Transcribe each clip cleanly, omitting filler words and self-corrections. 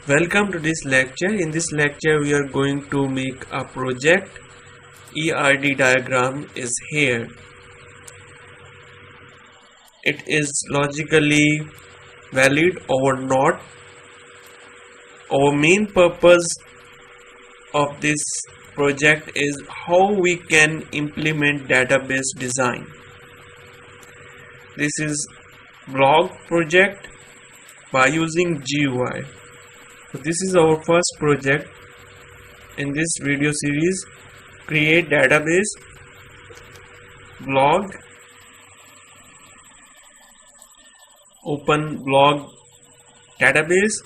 Welcome to this lecture. In this lecture we are going to make a project. ERD diagram is here. It is logically valid or not. Our main purpose of this project is how we can implement database design. This is blog project by using GUI. So this is our first project in this video series. Create database, blog, open blog database.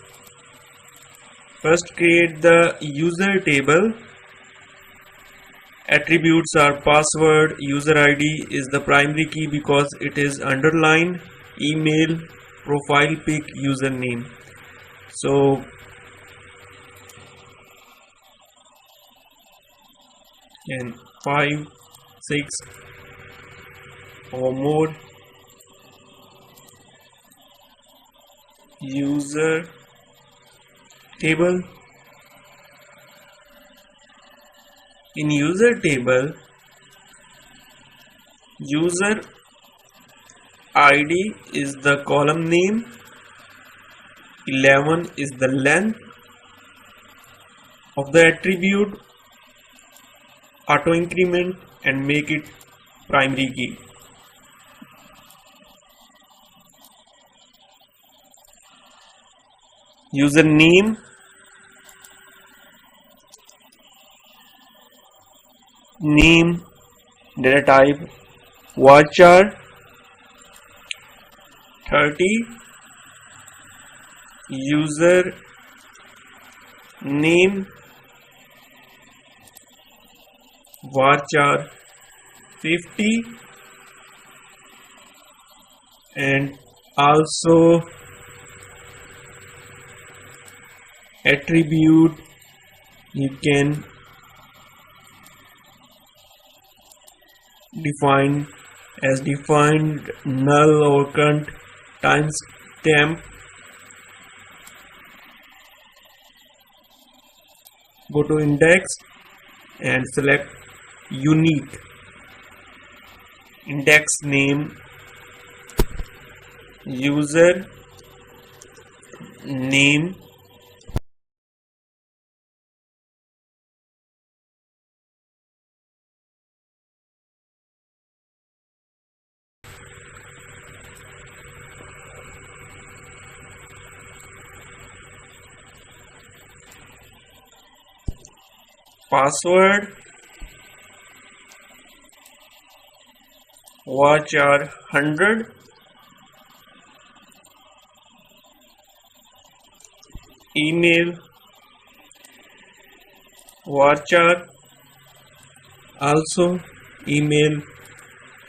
First create the user table. Attributes are password, user ID is the primary key because it is underlined, email, profile pic, username. So and 5, 6 or more. User table. In user table, user ID is the column name, 11 is the length of the attribute, auto increment and make it primary key. Username, name, data type, varchar, 30, user name, varchar 50, and also attribute you can define as defined null or current timestamp. Go to index and select unique. Index name, user name, password, varchar 100, email, varchar, also email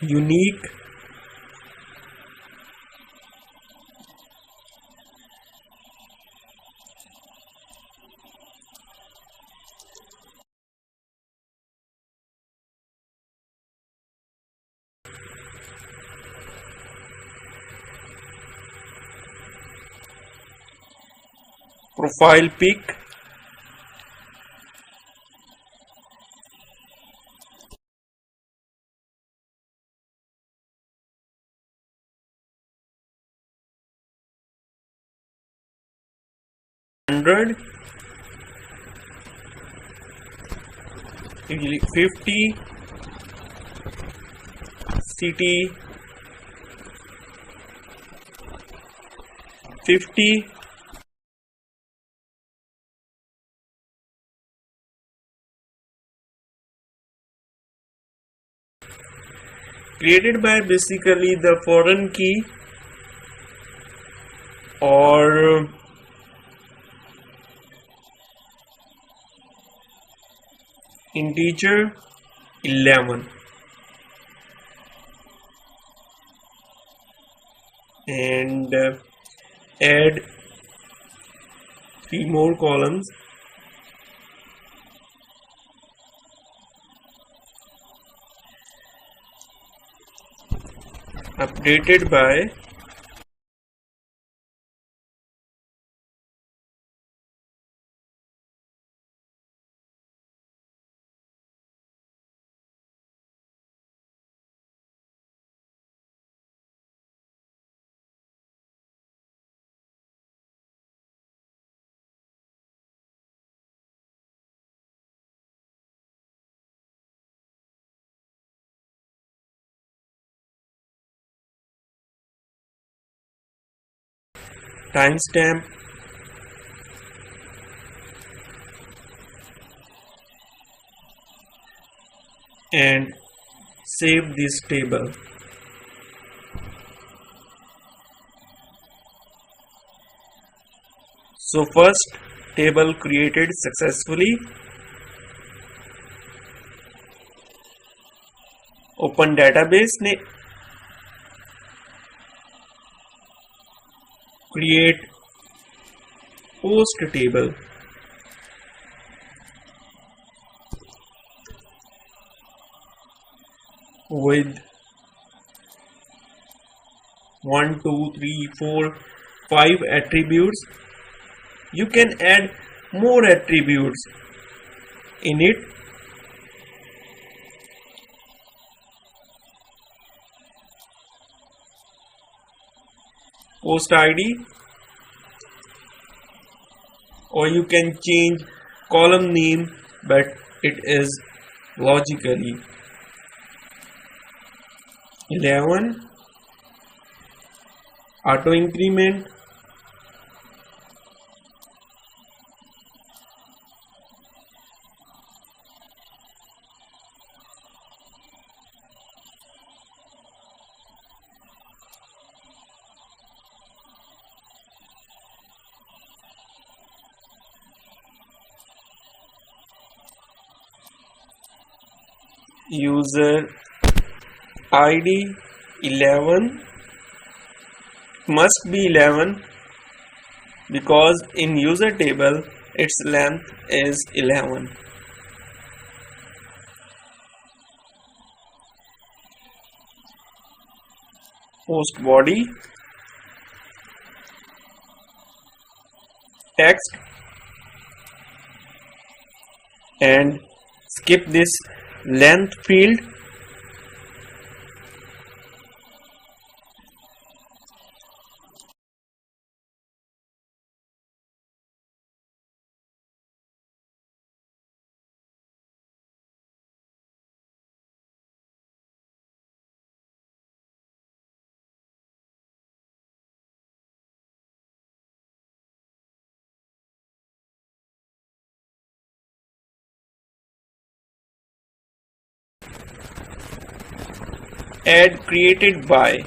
unique, profile pic, $100, 50, city 50, created by basically the foreign key or integer 11 and add 3 more columns. Updated by timestamp, and save this table. So first table created successfully. Open database ने create post table. With 1, 2, 3, 4, 5 attributes. You can add more attributes in it. Post ID, or you can change column name, but it is logically 11. Auto increment, user ID 11, must be 11 because in user table its length is 11. Post body, text, and skip this length field. Add created by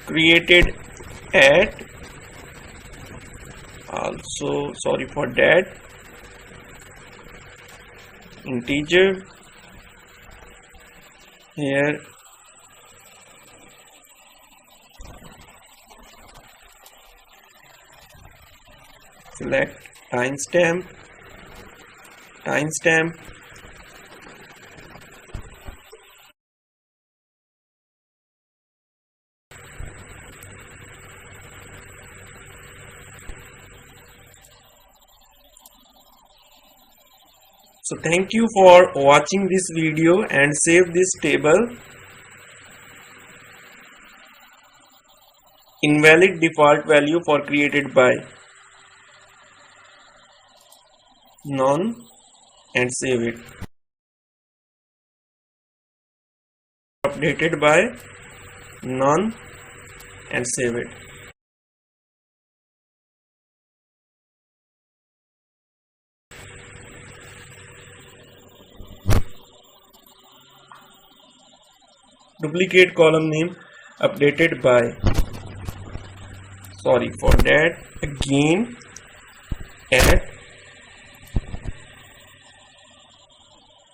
created at. Also sorry for that, integer here, select timestamp, So thank you for watching this video and save this table. Invalid default value for created by none and save it. Updated by none and save it. Duplicate column name, updated by, sorry for that, again add